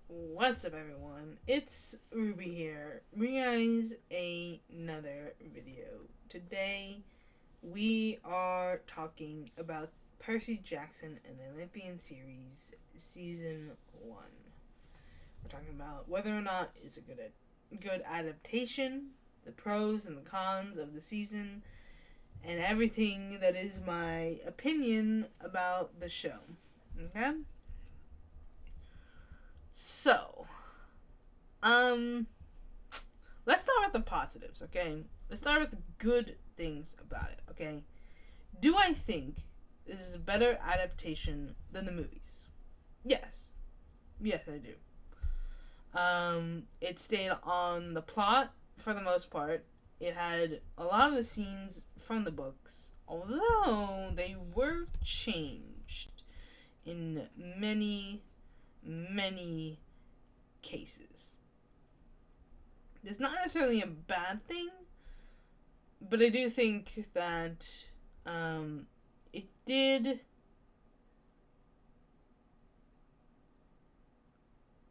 What's up, everyone? It's Ruby here, bringing guys another video. Today, we are talking about Percy Jackson and the Olympian series, Season 1. We're talking about whether or not it's a good adaptation, the pros and the cons of the season, and everything that is my opinion about the show. Okay? So, let's start with the positives, okay? Let's start with the good things about it, okay? Do I think this is a better adaptation than the movies? Yes. Yes, I do. It stayed on the plot for the most part. It had a lot of the scenes from the books, although they were changed in many cases. It's not necessarily a bad thing, but I do think that it did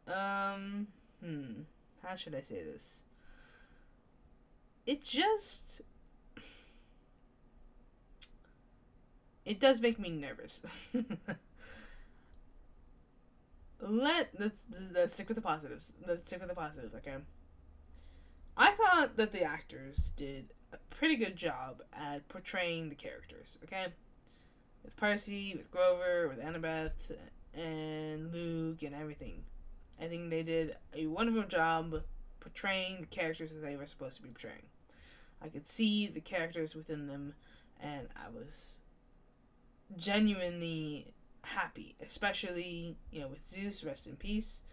how should I say this? It just it does make me nervous. Let's stick with the positives. Let's stick with the positives, okay? I thought that the actors did a pretty good job at portraying the characters, okay? With Percy, with Grover, with Annabeth, and Luke, and everything. I think they did a wonderful job portraying the characters that they were supposed to be portraying. I could see the characters within them, and I was genuinely happy, especially, with Zeus, rest in peace,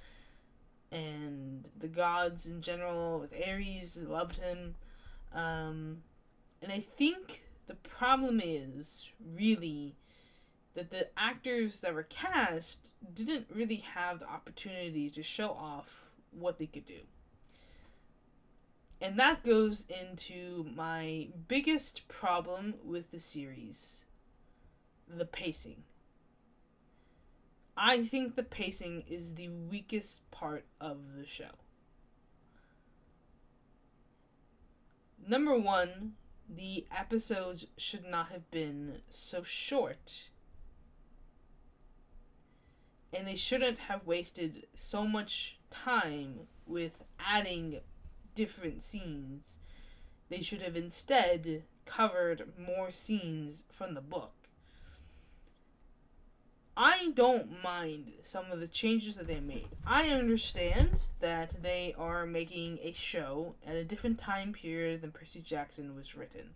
and the gods in general, with Ares, loved him. And I think the problem is really that the actors that were cast didn't really have the opportunity to show off what they could do. And that goes into my biggest problem with the series: the pacing. I think the pacing is the weakest part of the show. Number one, the episodes should not have been so short. And they shouldn't have wasted so much time with adding different scenes. They should have instead covered more scenes from the book. I don't mind some of the changes that they made. I understand that they are making a show at a different time period than Percy Jackson was written.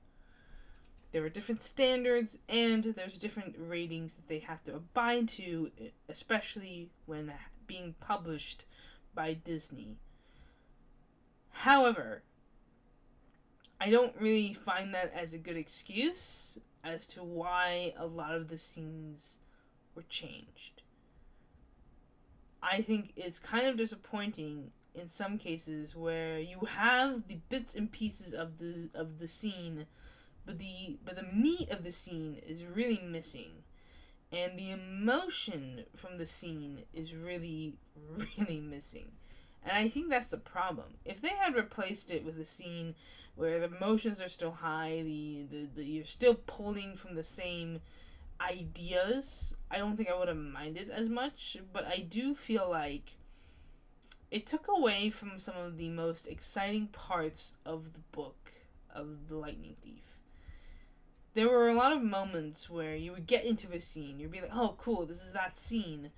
There are different standards, and there's different ratings that they have to abide to, especially when being published by Disney. However, I don't really find that as a good excuse as to why a lot of the scenes were changed. I think it's kind of disappointing in some cases where you have the bits and pieces of the scene, but the meat of the scene is really missing, and the emotion from the scene is really missing. And I think that's the problem. If they had replaced it with a scene where the emotions are still high, the you're still pulling from the same ideas, I don't think I would have minded as much. But I do feel like it took away from some of the most exciting parts of the book of The Lightning Thief. There were a lot of moments where you would get into a scene, you'd be like, oh cool, this is that scene,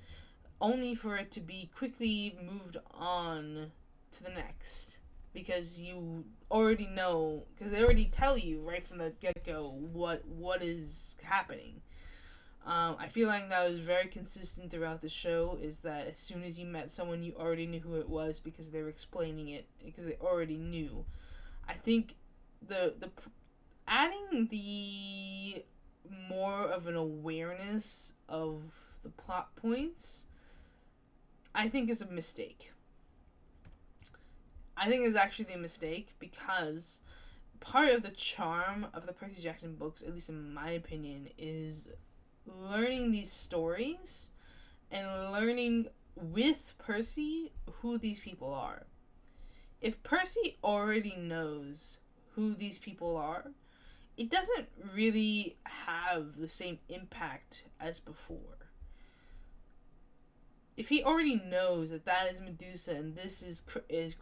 only for it to be quickly moved on to the next, because you already know, because they already tell you right from the get-go what is happening. I feel like that was very consistent throughout the show, is that as soon as you met someone, you already knew who it was because they were explaining it, because they already knew. I think the adding the more of an awareness of the plot points, I think is a mistake. I think it's actually a mistake because part of the charm of the Percy Jackson books, at least in my opinion, is learning these stories and learning with Percy who these people are. If Percy already knows who these people are, it doesn't really have the same impact as before. If he already knows that that is Medusa and this is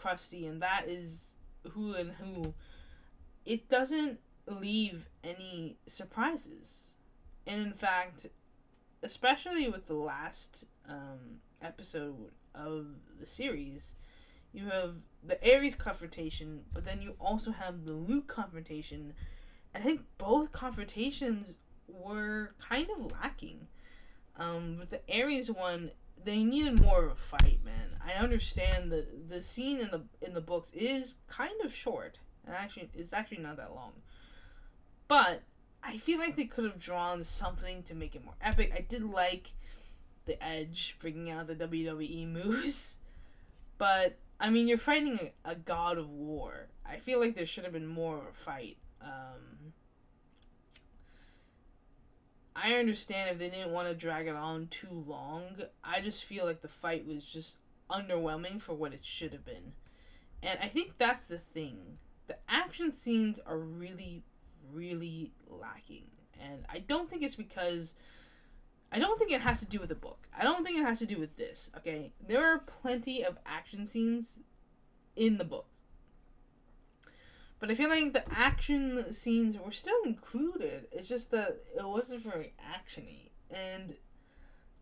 Krusty and that is who and who, it doesn't leave any surprises. And in fact, especially with the last episode of the series, you have the Ares confrontation, but then you also have the Luke confrontation. I think both confrontations were kind of lacking. With the Ares one, they needed more of a fight, man. I understand the scene in the books is kind of short, and actually it's actually not that long. But I feel like they could have drawn something to make it more epic. I did like the Edge bringing out the WWE moves, but I mean, you're fighting a god of war. I feel like there should have been more of a fight. I understand if they didn't want to drag it on too long. I just feel like the fight was just underwhelming for what it should have been. And I think that's the thing. The action scenes are really, really lacking. And I don't think it's because... I don't think it has to do with the book. I don't think it has to do with this, okay? There are plenty of action scenes in the book. But I feel like the action scenes were still included. It's just that it wasn't very actiony. And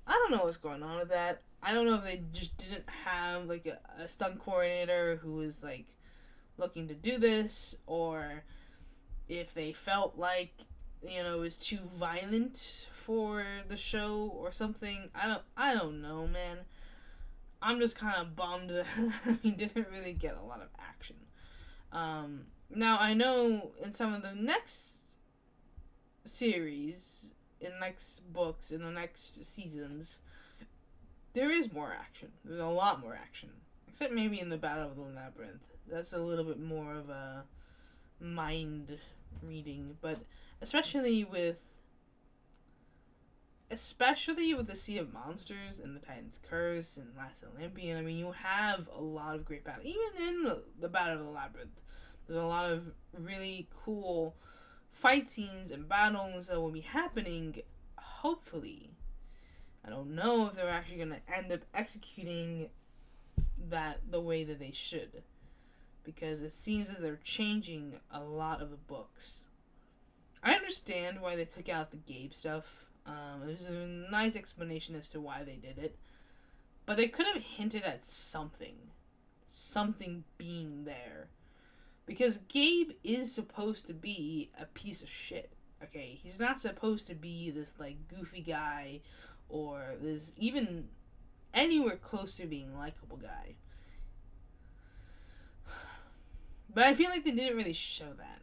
I don't know what's going on with that. I don't know if they just didn't have like a stunt coordinator who was like looking to do this, or if they felt like, you know, it was too violent for the show or something. I don't know, man. I'm just kind of bummed that we didn't really get a lot of action. Now, I know in some of the next series, in next books, in the next seasons, there is more action. There's a lot more action. Except maybe in the Battle of the Labyrinth. That's a little bit more of a mind reading. But especially with the Sea of Monsters and the Titan's Curse and Last Olympian, I mean, you have a lot of great battles. Even in the Battle of the Labyrinth, there's a lot of really cool fight scenes and battles that will be happening, hopefully. I don't know if they're actually going to end up executing that the way that they should, because it seems that they're changing a lot of the books. I understand why they took out the Gabe stuff. There's a nice explanation as to why they did it, but they could have hinted at something being there. Because Gabe is supposed to be a piece of shit, okay? He's not supposed to be this, like, goofy guy or this even anywhere close to being a likable guy. But I feel like they didn't really show that.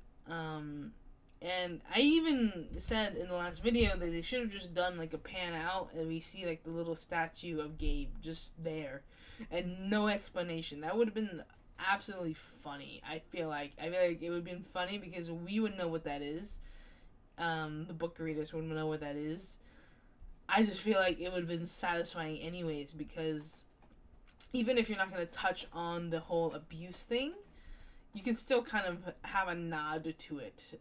And I even said in the last video that they should have just done, like, a pan out and we see, like, the little statue of Gabe just there. And no explanation. That would have been absolutely funny. I feel like it would have been funny because we would know what that is. The book readers would know what that is. I just feel like it would have been satisfying anyways, because even if you're not going to touch on the whole abuse thing, you can still kind of have a nod to it.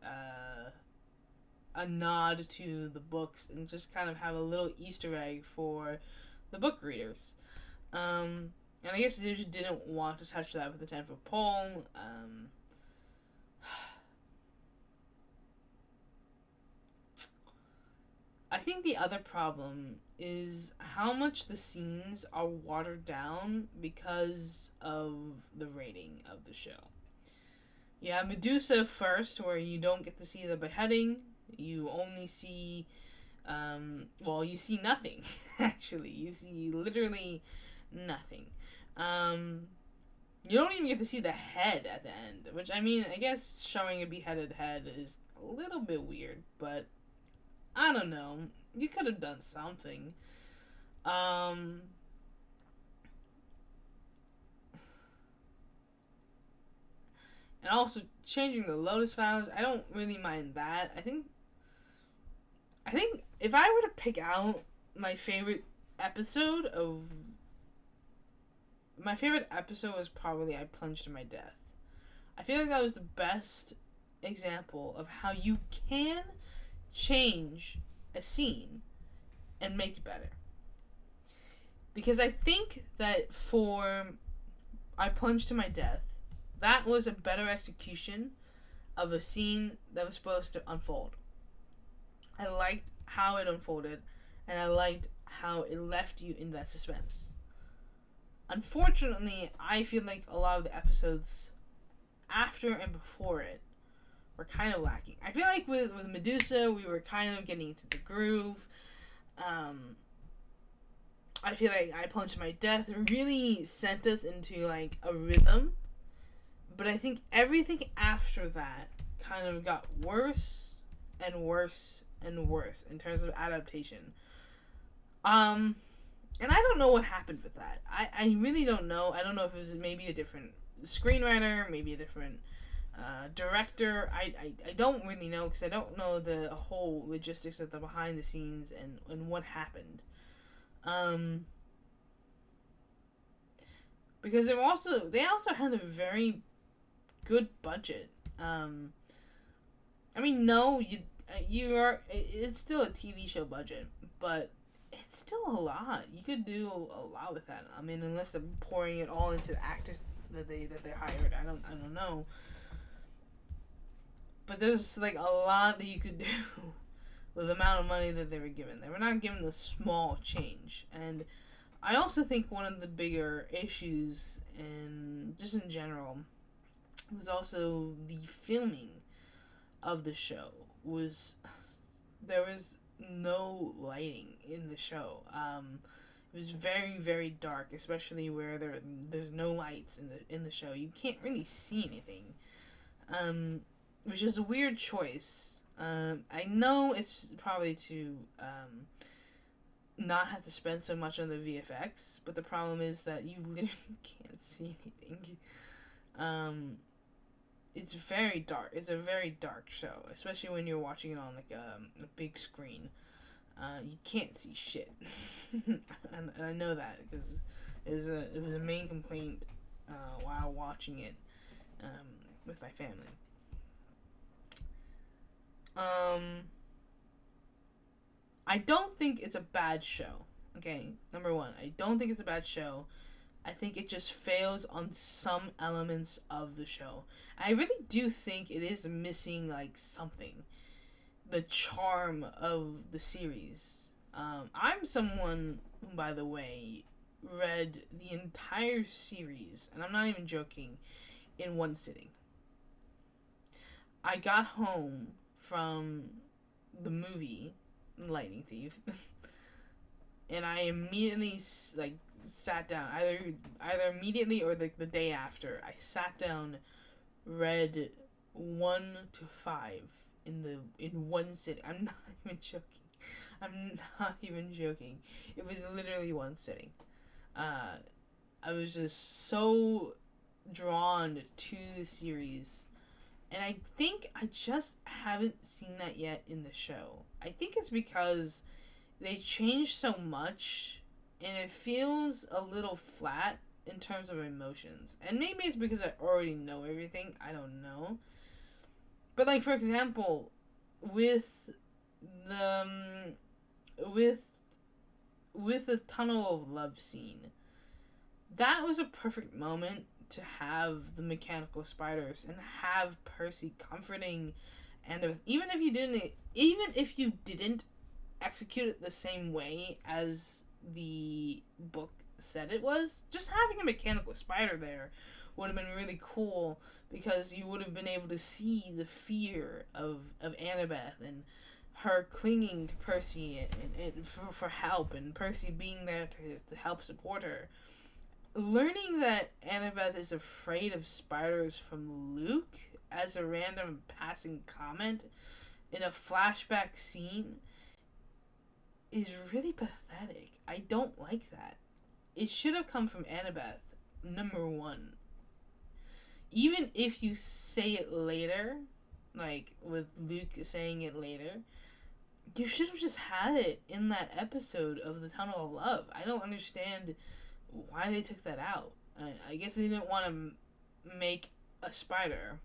A nod to the books, and just kind of have a little Easter egg for the book readers. And I guess they just didn't want to touch that with the 10-foot pole. I think the other problem is how much the scenes are watered down because of the rating of the show. You have Medusa first, where you don't get to see the beheading. You only see, you see nothing, actually. You see literally nothing. You don't even get to see the head at the end, which, I mean, I guess showing a beheaded head is a little bit weird, but I don't know. You could have done something. And also changing the Lotus Vows, I don't really mind that. I think if I were to pick out my favorite episode of my favorite episode was probably I Plunged to My Death. I feel like that was the best example of how you can change a scene and make it better. Because I think that for I Plunged to My Death, that was a better execution of a scene that was supposed to unfold. I liked how it unfolded, and I liked how it left you in that suspense. Unfortunately, I feel like a lot of the episodes after and before it were kind of lacking. I feel like with Medusa, we were kind of getting into the groove. I feel like I Plunged My Death really sent us into like a rhythm. But I think everything after that kind of got worse and worse and worse in terms of adaptation. And I don't know what happened with that. I really don't know. I don't know if it was maybe a different screenwriter, maybe a different director. I don't really know because I don't know the whole logistics of the behind the scenes and what happened. Because they also had a very good budget. I mean, no, it's still a TV show budget, but it's still a lot. You could do a lot with that. I mean, unless they're pouring it all into the actors that they hired. I don't know. But there's like a lot that you could do with the amount of money that they were given. They were not given a small change. And I also think one of the bigger issues just in general was also the filming of the show. There was no lighting in the show. It was very, very dark, especially where there's no lights in the show. You can't really see anything, which is a weird choice. I know it's probably to not have to spend so much on the VFX, but the problem is that you literally can't see anything. It's very dark. It's a very dark show, especially when you're watching it on like a big screen. You can't see shit, and I know that because it was a main complaint while watching it with my family. I don't think it's a bad show. Okay, number one, I don't think it's a bad show. I think it just fails on some elements of the show. I really do think it is missing like something. The charm of the series. I'm someone who, by the way, read the entire series, and I'm not even joking, in one sitting. I got home from the movie Lightning Thief, and I immediately like sat down, either immediately or the day after. I sat down, read 1 to 5 in one sitting. I'm not even joking. It was literally one sitting. I was just so drawn to the series, and I think I just haven't seen that yet in the show. I think it's because they changed so much, and it feels a little flat in terms of emotions. And maybe it's because I already know everything. I don't know. But like, for example, with the Tunnel of Love scene, that was a perfect moment to have the mechanical spiders and have Percy comforting, and even if you didn't execute it the same way as the book said it was, just having a mechanical spider there would have been really cool, because you would have been able to see the fear of Annabeth and her clinging to Percy and for help, and Percy being there to help support her. Learning that Annabeth is afraid of spiders from Luke as a random passing comment in a flashback scene is really pathetic. I don't like that. It should have come from Annabeth, number one. Even if you say it later, like with Luke saying it later, you should have just had it in that episode of the Tunnel of Love. I don't understand why they took that out. I guess they didn't want to make a spider.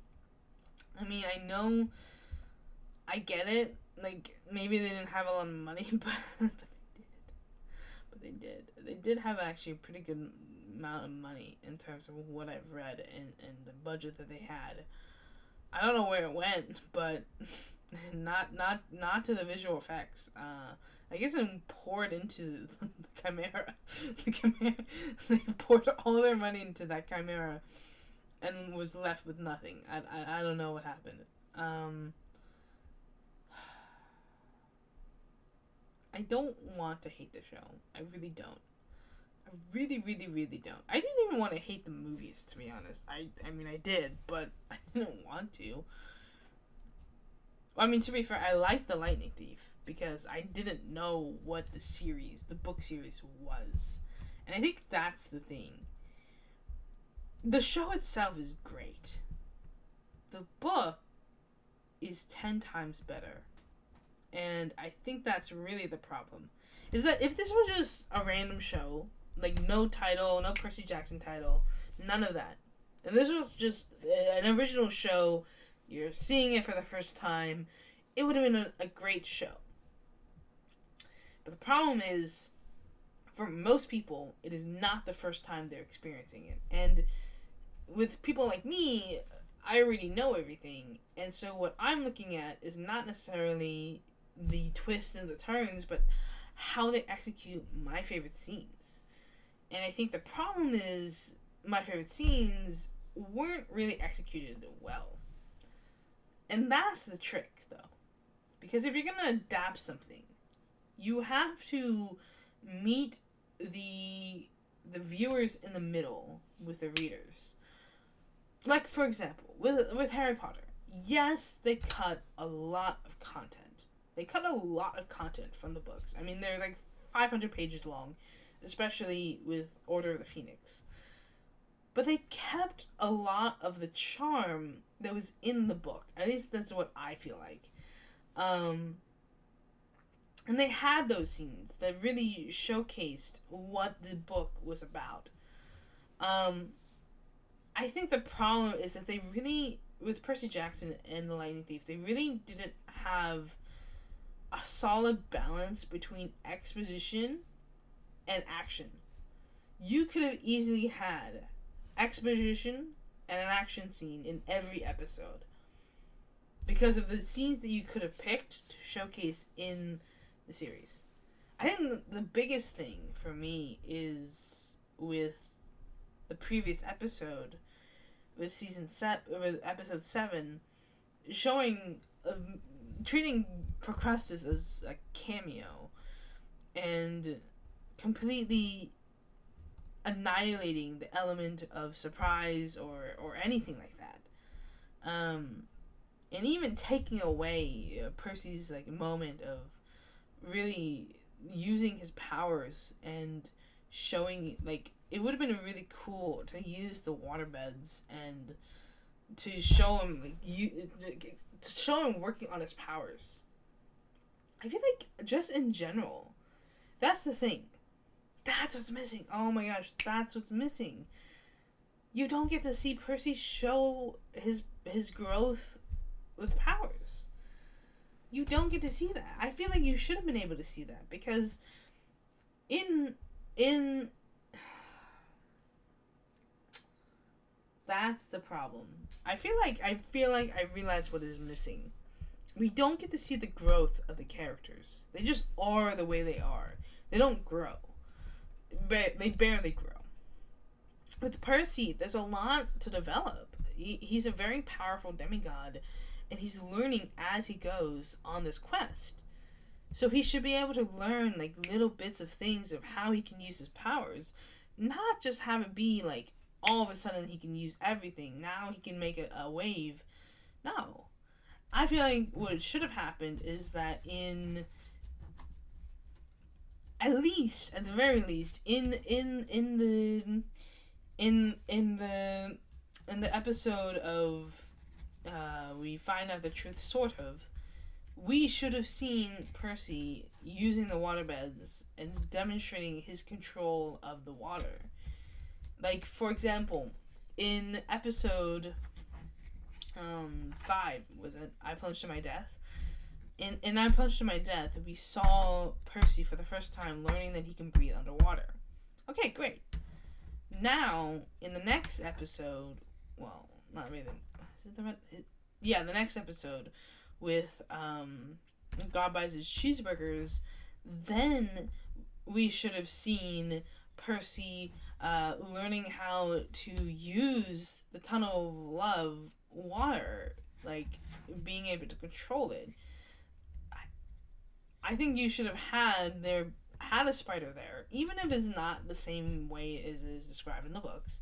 I mean, I know, I get it. Like, maybe they didn't have a lot of money, but they did. They did have actually a pretty good amount of money in terms of what I've read and the budget that they had. I don't know where it went, but not to the visual effects. I guess it poured into the Chimera. The Chimera. They poured all their money into that Chimera, and was left with nothing. I don't know what happened. I don't want to hate the show. I really don't. I really, really, really don't. I didn't even want to hate the movies, to be honest. I mean, I did, but I didn't want to. I mean, to be fair, I liked The Lightning Thief because I didn't know what the book series was. And I think that's the thing. The show itself is great. The book is 10 times better. And I think that's really the problem. Is that if this was just a random show, like no title, no Percy Jackson title, none of that. And this was just an original show, you're seeing it for the first time, it would have been a great show. But the problem is, for most people, it is not the first time they're experiencing it. And with people like me, I already know everything. And so what I'm looking at is not necessarily the twists and the turns, but how they execute my favorite scenes. And I think the problem is my favorite scenes weren't really executed well. And that's the trick, though. Because if you're going to adapt something, you have to meet the viewers in the middle with the readers. Like, for example, with Harry Potter. Yes, they cut a lot of content. They cut a lot of content from the books. I mean, they're like 500 pages long, especially with Order of the Phoenix. But they kept a lot of the charm that was in the book. At least that's what I feel like. And they had those scenes that really showcased what the book was about. I think the problem is that they really, with Percy Jackson and The Lightning Thief, they really didn't have a solid balance between exposition and action. You could have easily had exposition and an action scene in every episode because of the scenes that you could have picked to showcase in the series. I think the biggest thing for me is with the previous episode, with with episode 7, showing treating Procrustes as a cameo and completely annihilating the element of surprise or anything like that. And even taking away Percy's like moment of really using his powers and showing, like, it would have been really cool to use the waterbeds and to show him to show him working on his powers. I feel like just in general, that's the thing. That's what's missing. Oh my gosh, that's what's missing. You don't get to see Percy show his growth with powers. You don't get to see that. I feel like you should have been able to see that because in that's the problem. I feel like I realized what is missing. We don't get to see the growth of the characters. They just are the way they are. They don't grow. They barely grow. With Percy, there's a lot to develop. He's a very powerful demigod, and he's learning as he goes on this quest. So he should be able to learn like little bits of things of how he can use his powers, not just have it be like all of a sudden he can use everything. Now he can make a wave. No. I feel like what should have happened is that at the very least, in the episode of we find out the truth, sort of, we should have seen Percy using the waterbeds and demonstrating his control of the water. Like, for example, in episode 5, was it I Plunged to My Death? In I Plunged to My Death, we saw Percy for the first time learning that he can breathe underwater. Okay, great. Now, in the next episode, well, not really. Is it the next episode with God buys his cheeseburgers. Then we should have seen Percy learning how to use the Tunnel of Love water, like being able to control it. I think you should have had a spider there, even if it's not the same way as it is described in the books.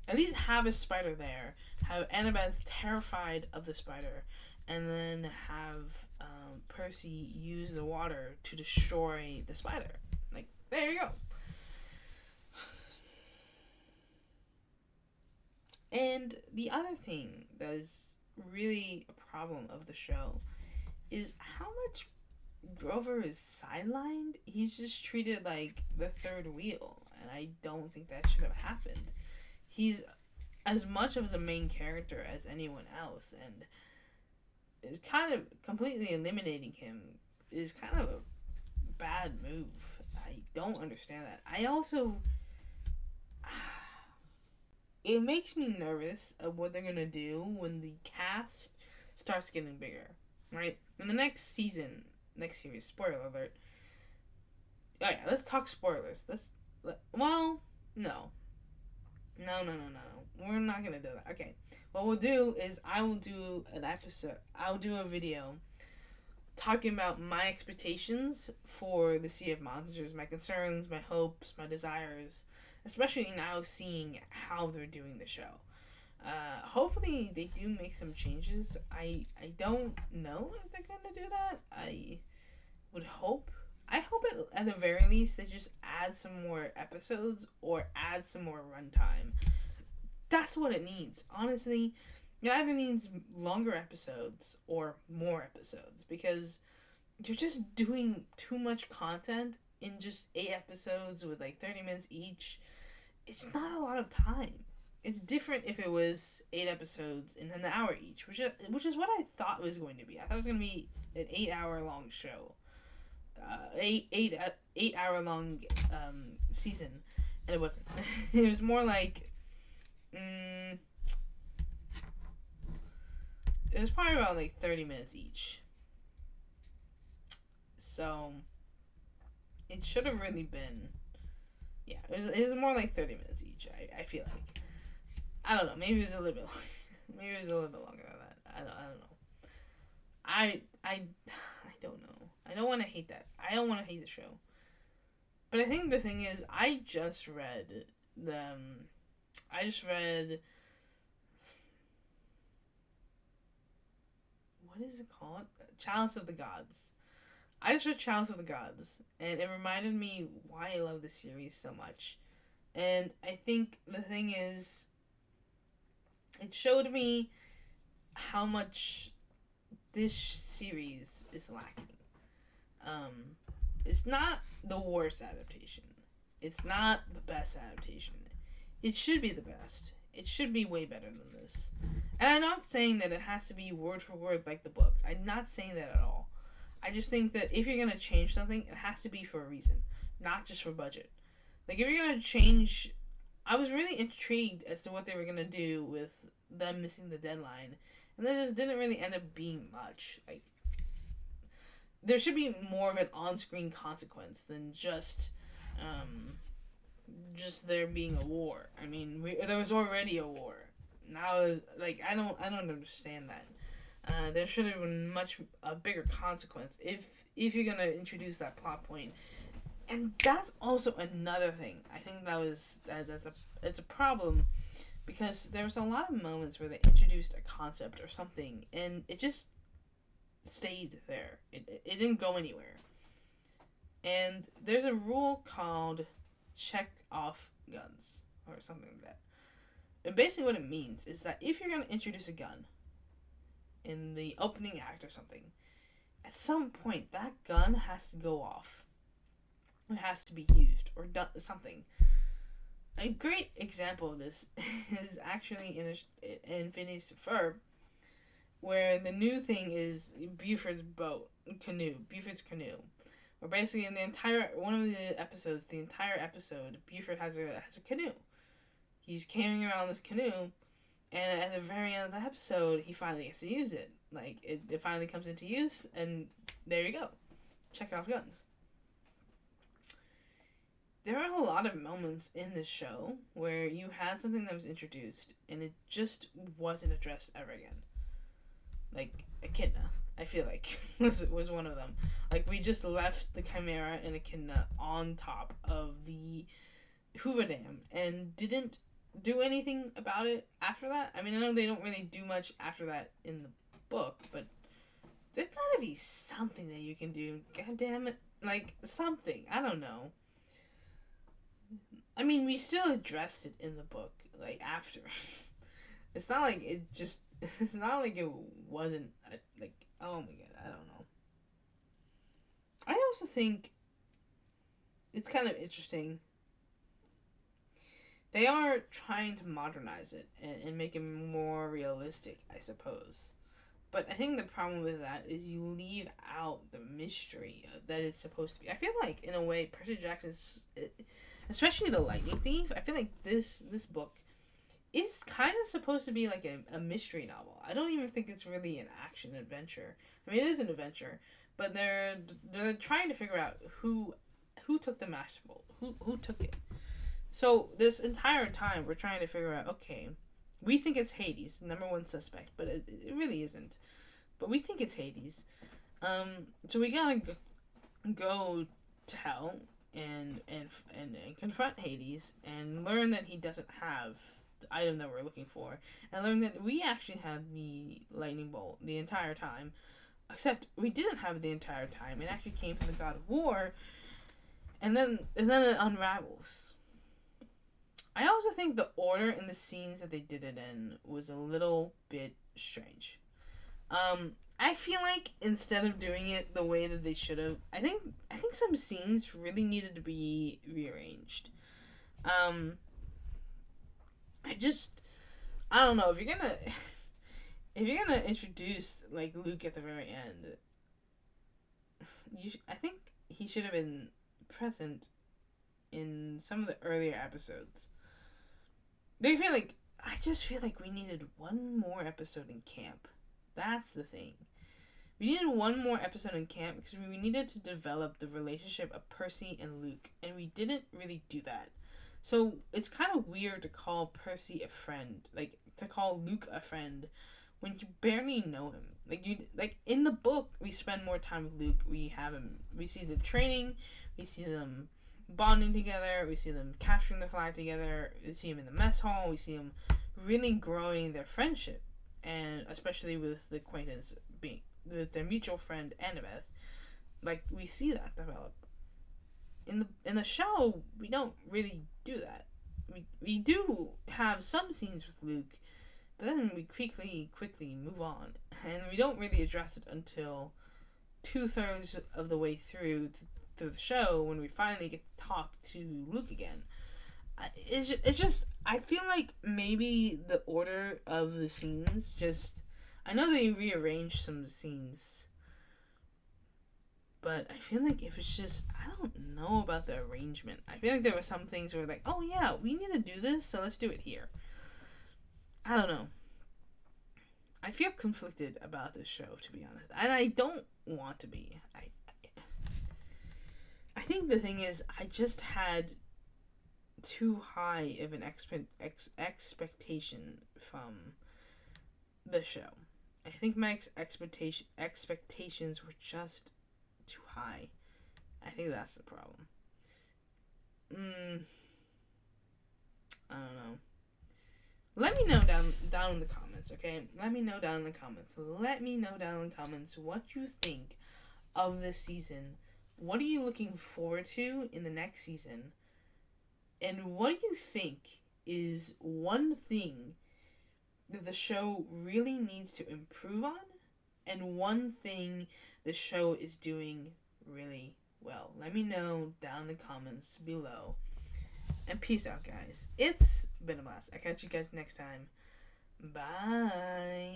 At least have a spider there. Have Annabeth terrified of the spider, and then have Percy use the water to destroy the spider. Like, there you go. And the other thing that is really a problem of the show is how much Grover is sidelined. He's just treated like the third wheel, and I don't think that should have happened. He's as much of a main character as anyone else, and kind of completely eliminating him is kind of a bad move. I don't understand that. I also it makes me nervous of what they're gonna do when the cast starts getting bigger, right? In the next series, spoiler alert. Oh yeah, let's talk spoilers. Well, no. We're not gonna do that. Okay. What we'll do is I will do a video talking about my expectations for the Sea of Monsters, my concerns, my hopes, my desires, especially now seeing how they're doing the show. Hopefully they do make some changes. I don't know if they're gonna do that. I hope at the very least they just add some more episodes or add some more runtime. That's what it needs. Honestly, it either needs longer episodes or more episodes, because you're just doing too much content in just 8 episodes with like 30 minutes each. It's not a lot of time. It's different if it was 8 episodes in an hour each, which is what I thought it was going to be. I thought it was going to be an 8-hour long show, 8-hour long season, and it wasn't. It was more like, it was probably about like 30 minutes each. So it should have really been, yeah, it was more like 30 minutes each. I feel like, I don't know, maybe it was a little bit maybe it was a little bit longer than that. I don't know. I don't know. I don't want to hate that. I don't want to hate the show. But I think the thing is, I just read what is it called? Chalice of the Gods. I just read Chalice of the Gods, and it reminded me why I love the series so much. And I think the thing is, it showed me how much this series is lacking. It's not the worst adaptation. It's not the best adaptation. It should be the best. It should be way better than this. And I'm not saying that it has to be word for word like the books. I'm not saying that at all. I just think that if you're going to change something, it has to be for a reason, not just for budget. Like, if you're going to change... I was really intrigued as to what they were going to do with them missing the deadline, and then it just didn't really end up being much. Like, there should be more of an on-screen consequence than just there being a war. I mean, there was already a war. Now, like, I don't understand that. There should have been a bigger consequence if you're gonna introduce that plot point. And that's also another thing. I think it's a problem, because there was a lot of moments where they introduced a concept or something, and it just stayed there. It didn't go anywhere. And there's a rule called check off guns, or something like that. And basically what it means is that if you're going to introduce a gun in the opening act or something, at some point that gun has to go off. It has to be used or done something. A great example of this is actually in Phineas Ferb, where the new thing is Buford's Buford's canoe. Where basically in the entire one of the episodes, the entire episode, Buford has a canoe. He's carrying around this canoe, and at the very end of the episode, he finally gets to use it. Like it finally comes into use, and there you go. Check off guns. There are a lot of moments in this show where you had something that was introduced and it just wasn't addressed ever again. Like Echidna, I feel like was one of them. Like we just left the Chimera and Echidna on top of the Hoover Dam and didn't do anything about it after that. I mean, I know they don't really do much after that in the book, but there's gotta be something that you can do. God damn it. Like, something. I don't know. I mean, we still addressed it in the book, like, after. It's not like it just. It's not like it wasn't. Like, oh my god, I don't know. I also think it's kind of interesting. They are trying to modernize it and make it more realistic, I suppose. But I think the problem with that is you leave out the mystery that it's supposed to be. I feel like, in a way, Percy Jackson's, especially the Lightning Thief, I feel like this book is kind of supposed to be like a mystery novel. I don't even think it's really an action adventure. I mean, it is an adventure, but they're trying to figure out who took the Master Bolt, who took it. So this entire time, we're trying to figure out, okay, we think it's Hades, number one suspect, but it really isn't. But we think it's Hades. So we gotta go to hell and confront Hades and learn that he doesn't have the item that we're looking for, and learn that we actually had the lightning bolt the entire time, except we didn't have it the entire time. It actually came from the god of war, and then it unravels. I also think the order in the scenes that they did it in was a little bit strange. I feel like instead of doing it the way that they should have, I think some scenes really needed to be rearranged. I don't know if you're gonna introduce like Luke at the very end. I think he should have been present in some of the earlier episodes. I just feel like we needed one more episode in camp. That's the thing. We needed one more episode in camp because we needed to develop the relationship of Percy and Luke, and we didn't really do that. So it's kind of weird to call Percy a friend, like to call Luke a friend, when you barely know him. Like in the book, we spend more time with Luke. We see the training, we see them bonding together, we see them capturing the flag together, we see them in the mess hall, we see them really growing their friendship, and especially with the acquaintance being with their mutual friend Annabeth. Like we see that develop. In the show, we don't really do that. We do have some scenes with Luke, but then we quickly move on, and we don't really address it until 2/3 of the way through the show when we finally get to talk to Luke again. It's just I feel like maybe the order of the scenes just, I know they rearranged some scenes, but I feel like if it's just, I don't know about the arrangement. I feel like there were some things where like, oh yeah, we need to do this, so let's do it here. I don't know. I feel conflicted about this show, to be honest, and I don't want to be. I think the thing is, I just had too high of an expectation from the show. I think my expectations were just too high. I think that's the problem. I don't know. Let me know down in the comments, okay? Let me know down in the comments. Let me know down in the comments what you think of this season. What are you looking forward to in the next season? And what do you think is one thing that the show really needs to improve on, and one thing the show is doing really well? Let me know down in the comments below. And peace out, guys. It's been a blast. I'll catch you guys next time. Bye.